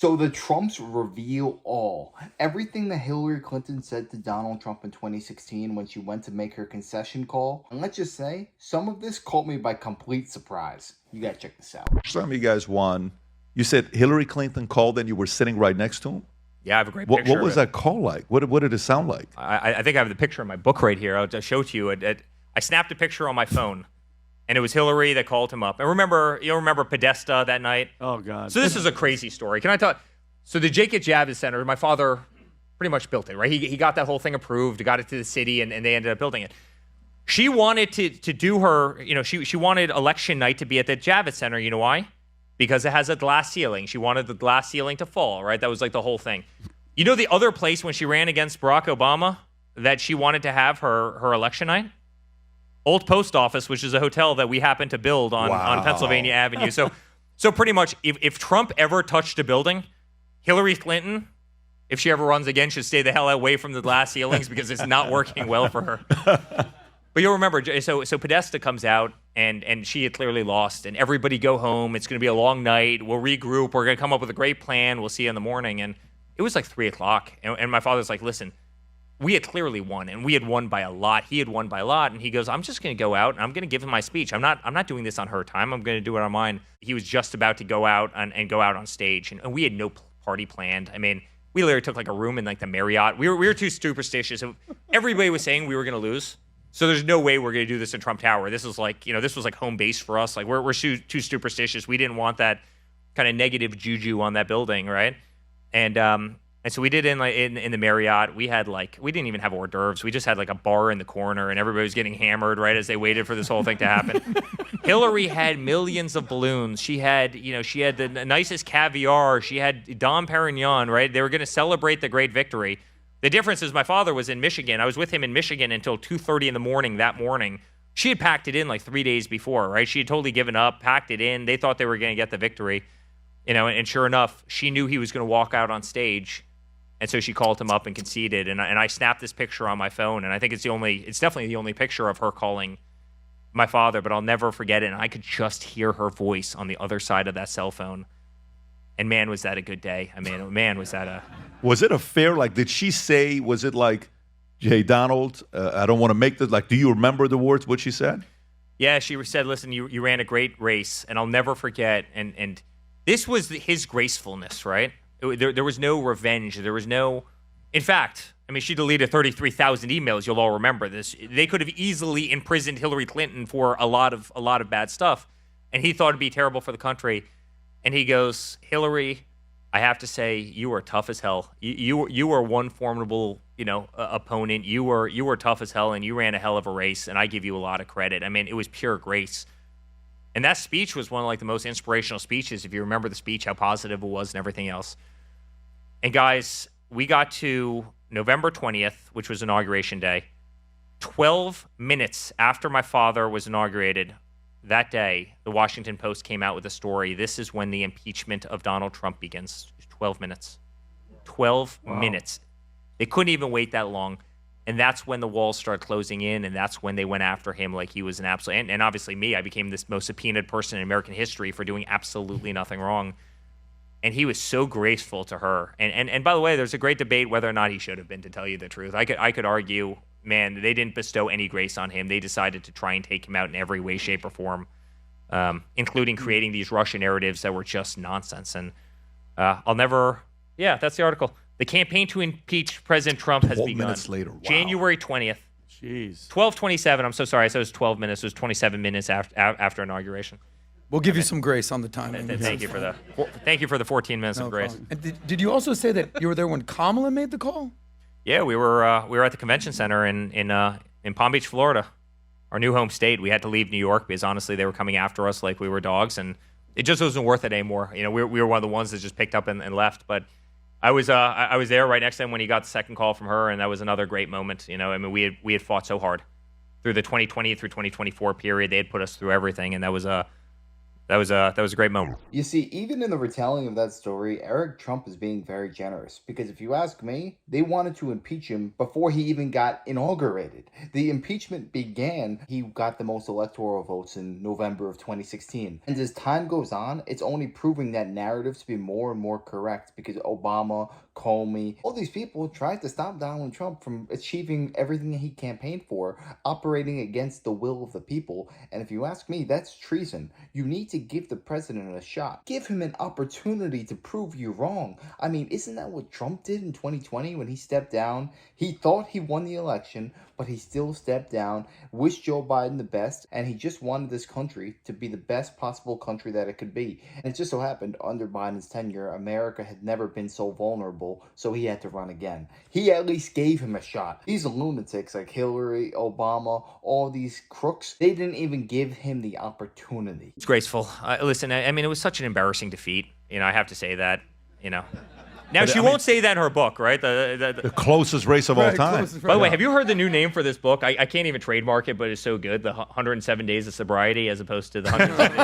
So the Trumps reveal all. Everything that Hillary Clinton said to Donald Trump in 2016 when she went to make her concession call. And let's just say, some of this caught me by complete surprise. You gotta check this out. First time you guys won, you said Hillary Clinton called and you were sitting right next to him? Yeah, I have a great What, picture. what was that call like? What did it sound like? I think I have the picture in my book right here. I'll just show it to you. I snapped a picture on my phone, and it was Hillary that called him up. And you'll remember Podesta that night? Oh, God. So this is a crazy story. Can I tell? So the J.K. Javits Center, my father pretty much built it, right? He got that whole thing approved, got it to the city, and they ended up building it. She wanted to do her, she wanted election night to be at the Javits Center. You know why? Because it has a glass ceiling. She wanted the glass ceiling to fall, right? That was like the whole thing. You know the other place when she ran against Barack Obama that she wanted to have her election night? Old Post Office, which is a hotel that we happened to build on Pennsylvania Avenue. So pretty much, if Trump ever touched a building, Hillary Clinton, if she ever runs again, should stay the hell away from the glass ceilings because it's not working well for her. But you'll remember, so Podesta comes out, and she had clearly lost, and everybody go home. It's going to be a long night. We'll regroup. We're going to come up with a great plan. We'll see you in the morning. And it was like 3 o'clock, and my father's like, listen, we had clearly won, and we had won by a lot. He had won by a lot, and he goes, I'm just going to go out, and I'm going to give him my speech. I'm not doing this on her time. I'm going to do it on mine. He was just about to go out and go out on stage, and we had no party planned. I mean, we literally took like a room in like the Marriott. We were too superstitious. Everybody was saying we were going to lose. So there's no way we're going to do this in Trump Tower. This is like, this was like home base for us. Like we're too superstitious. We didn't want that kind of negative juju on that building, right? And so we did in the Marriott. We didn't even have hors d'oeuvres. We just had like a bar in the corner, and everybody was getting hammered right as they waited for this whole thing to happen. Hillary had millions of balloons. She had the nicest caviar. She had Dom Perignon, right? They were going to celebrate the great victory. The difference is my father was in Michigan. I was with him in Michigan until 2:30 in the morning that morning. She had packed it in like 3 days before, right? She had totally given up, packed it in. They thought they were going to get the victory, and sure enough, she knew he was going to walk out on stage. And so she called him up and conceded. And I snapped this picture on my phone. And I think it's definitely the only picture of her calling my father, but I'll never forget it. And I could just hear her voice on the other side of that cell phone. And man, was that a good day. I mean, man, was that a... Was it a fair, did she say, was it like, hey, Donald, I don't want to make this, do you remember the words, what she said? Yeah, she said, listen, you ran a great race, and I'll never forget. And this was his gracefulness, right? There was no revenge. There was no... In fact, I mean, she deleted 33,000 emails. You'll all remember this. They could have easily imprisoned Hillary Clinton for a lot of bad stuff, and he thought it'd be terrible for the country. And he goes, Hillary, I have to say, you were tough as hell. You were one formidable, opponent. You were tough as hell, and you ran a hell of a race. And I give you a lot of credit. I mean, it was pure grace. And that speech was one of the most inspirational speeches. If you remember the speech, how positive it was, and everything else. And guys, we got to November 20th, which was Inauguration Day. 12 minutes after my father was inaugurated, that day, the Washington Post came out with a story. This is when the impeachment of Donald Trump begins. 12 minutes. 12 minutes. They couldn't even wait that long. And that's when the walls started closing in, and that's when they went after him like he was an absolute... And obviously me, I became this most subpoenaed person in American history for doing absolutely nothing wrong. And he was so graceful to her. And by the way, there's a great debate whether or not he should have been, to tell you the truth. I could argue... Man, they didn't bestow any grace on him. They decided to try and take him out in every way, shape, or form, including creating these Russia narratives that were just nonsense. And I'll never... Yeah, that's the article. The campaign to impeach President Trump has begun. 12 minutes later. Wow. January 20th. Jeez. 12:27. I'm so sorry. I said it was 12 minutes. It was 27 minutes after inauguration. We'll give you some grace on the timing. Thank you for the 14 minutes of grace. And did you also say that you were there when Kamala made the call? Yeah, we were at the convention center in Palm Beach, Florida, our new home state. We had to leave New York because honestly they were coming after us like we were dogs, and it just wasn't worth it anymore. We were one of the ones that just picked up and left. But I was there right next to him when he got the second call from her, and that was another great moment. I mean, we had fought so hard through the 2020 through 2024 period. They had put us through everything, and that was That was a great moment. You see, even in the retelling of that story, Eric Trump is being very generous. Because if you ask me, they wanted to impeach him before he even got inaugurated. The impeachment began, he got the most electoral votes in November of 2016. And as time goes on, it's only proving that narrative to be more and more correct because Obama, Comey, all these people tried to stop Donald Trump from achieving everything he campaigned for, operating against the will of the people. And if you ask me, that's treason. You need to give the president a shot. Give him an opportunity to prove you wrong. I mean, isn't that what Trump did in 2020 when he stepped down? He thought he won the election, but he still stepped down, wished Joe Biden the best, and he just wanted this country to be the best possible country that it could be. And it just so happened, under Biden's tenure, America had never been so vulnerable, so he had to run again. He at least gave him a shot. These lunatics like Hillary, Obama, all these crooks, they didn't even give him the opportunity. It's graceful. Listen, I mean, it was such an embarrassing defeat. You know, I have to say that. You know, now she won't say that in her book, right? The closest race of all time. By the way, have you heard the new name for this book? I can't even trademark it, but it's so good. The 107 Days of Sobriety, as opposed to the 107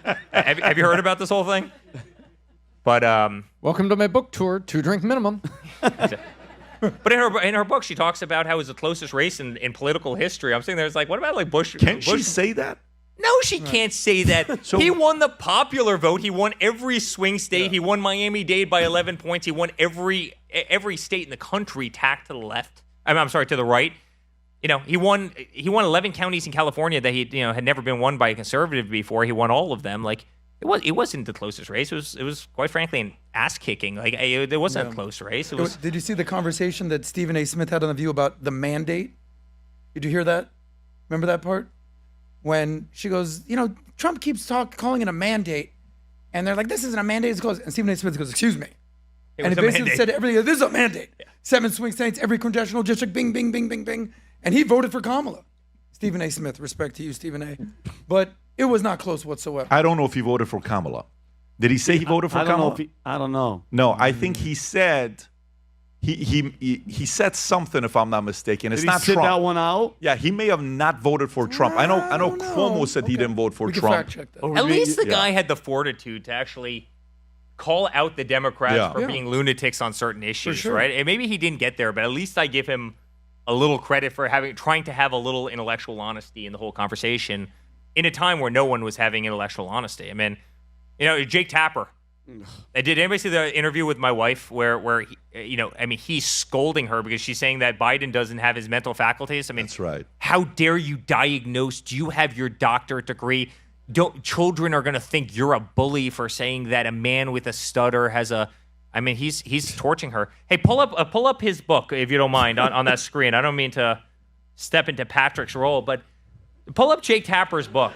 Days. Have you heard about this whole thing? But welcome to my book tour. 2 drink minimum. But in her book, she talks about how it was the closest race in political history. I'm sitting there, it's like, what about like Bush? Can't she Bush? say that? No, she can't say that. So- he won the popular vote. He won every swing state. He won Miami-Dade by 11 points. He won every state in the country tacked to the left. I'm sorry, to the right. You know, he won 11 counties in California that he had never been won by a conservative before. He won all of them. Like it wasn't the closest race. It was quite frankly an ass kicking. Like it wasn't a close race. It was. Did you see the conversation that Stephen A. Smith had on The View about the mandate? Did you hear that? Remember that part? When she goes, Trump keeps calling it a mandate, and they're like, this isn't a mandate, it's close. And Stephen A. Smith goes, excuse me. And he basically said everything, this is a mandate. Yeah. 7 swing states, every congressional district, bing, bing, bing, bing, bing. And he voted for Kamala. Stephen A. Smith, respect to you, Stephen A. But it was not close whatsoever. I don't know if he voted for Kamala. Did he say he voted for Kamala? I don't know. No, I think he said he said something, if I'm not mistaken. It's Did not he sit Trump. that one out? Yeah, he may have not voted for Trump. I know Cuomo said he didn't vote for We can Trump. fact check that. At least the guy had the fortitude to actually call out the Democrats for being lunatics on certain issues, sure. right? And maybe he didn't get there, but at least I give him a little credit for trying to have a little intellectual honesty in the whole conversation in a time where no one was having intellectual honesty. I mean, Jake Tapper. Did anybody see the interview with my wife where he, he's scolding her because she's saying that Biden doesn't have his mental faculties? I mean, That's right. How dare you diagnose? Do you have your doctorate degree? Children are going to think you're a bully for saying that a man with a stutter has a. I mean, he's torching her. Hey, pull up his book if you don't mind on that screen. I don't mean to step into Patrick's role, but pull up Jake Tapper's book.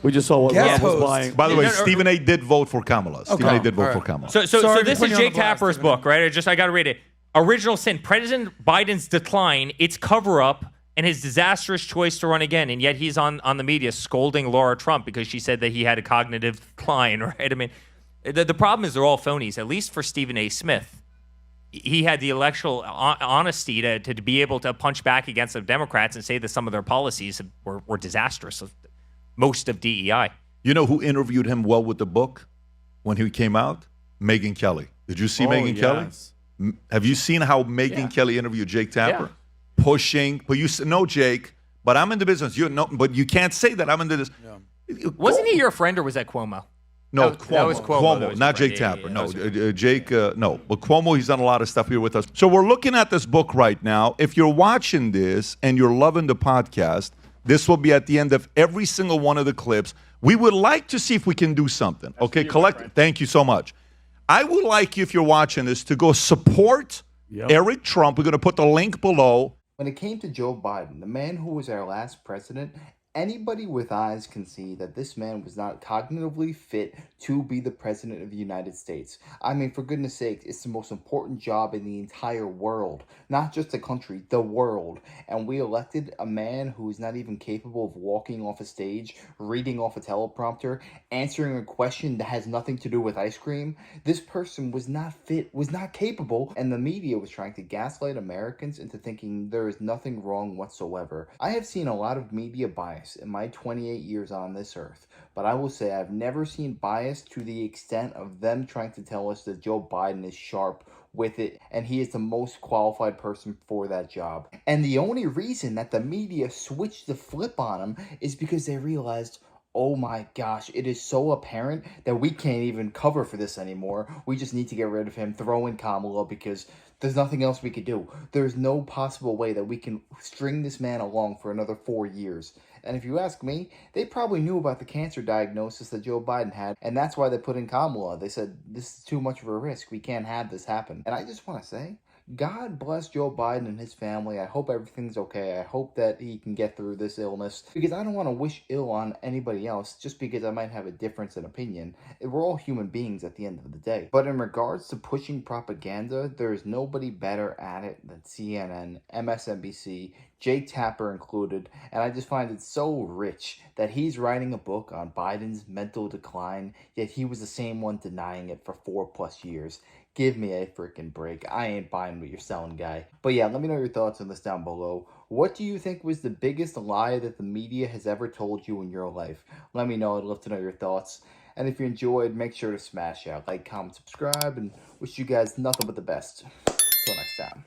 We just saw what Guest Rob was host. buying. By the way, Stephen A. did vote for Kamala. Stephen A. did vote for Kamala. So Sorry this to put is you on Jake the blast, Tapper's Stephen A. book, right? I got to read it. Original Sin: President Biden's decline, its cover-up, and his disastrous choice to run again. And yet he's on the media scolding Laura Trump because she said that he had a cognitive decline, right? I mean, the problem is they're all phonies, at least for Stephen A. Smith. He had the intellectual honesty to be able to punch back against the Democrats and say that some of their policies were disastrous, most of DEI. You know who interviewed him well with the book when he came out? Megyn Kelly. Did you see Megyn Kelly? Have you seen how Megyn Kelly interviewed Jake Tapper? Yeah. Pushing, but you said, no, Jake, but I'm in the business. But you can't say that I'm into this. Yeah. Wasn't he your friend, or was that Cuomo? No, That was Cuomo. That was not your Jake friend. Tapper. Yeah, No, Jake, no. But Cuomo, he's done a lot of stuff here with us. So we're looking at this book right now. If you're watching this and you're loving the podcast, this will be at the end of every single one of the clips. We would like to see if we can do something. Okay, thank you so much. I would like you, if you're watching this, to go support Eric Trump. We're going to put the link below. When it came to Joe Biden, the man who was our last president, anybody with eyes can see that this man was not cognitively fit to be the president of the United States. I mean, for goodness sake, it's the most important job in the entire world. Not just the country, the world. And we elected a man who is not even capable of walking off a stage, reading off a teleprompter, answering a question that has nothing to do with ice cream. This person was not fit, was not capable, and the media was trying to gaslight Americans into thinking there is nothing wrong whatsoever. I have seen a lot of media bias bias in my 28 years on this earth, but I will say I've never seen bias to the extent of them trying to tell us that Joe Biden is sharp with it and he is the most qualified person for that job. And the only reason that the media switched the flip on him is because they realized, oh my gosh, it is so apparent that we can't even cover for this anymore. We just need to get rid of him, throw in Kamala, because there's nothing else we could do. There's no possible way that we can string this man along for another 4 years. And if you ask me, they probably knew about the cancer diagnosis that Joe Biden had, and that's why they put in Kamala. They said, this is too much of a risk. We can't have this happen. And I just want to say, God bless Joe Biden and his family. I hope everything's okay. I hope that he can get through this illness, because I don't want to wish ill on anybody else just because I might have a difference in opinion. We're all human beings at the end of the day. But in regards to pushing propaganda, there is nobody better at it than CNN, MSNBC, Jake Tapper included, and I just find it so rich that he's writing a book on Biden's mental decline, yet he was the same one denying it for 4+ years. Give me a freaking break. I ain't buying what you're selling, guy. But yeah, let me know your thoughts on this down below. What do you think was the biggest lie that the media has ever told you in your life? Let me know. I'd love to know your thoughts. And if you enjoyed, make sure to smash out, like, comment, subscribe, and wish you guys nothing but the best. Until next time.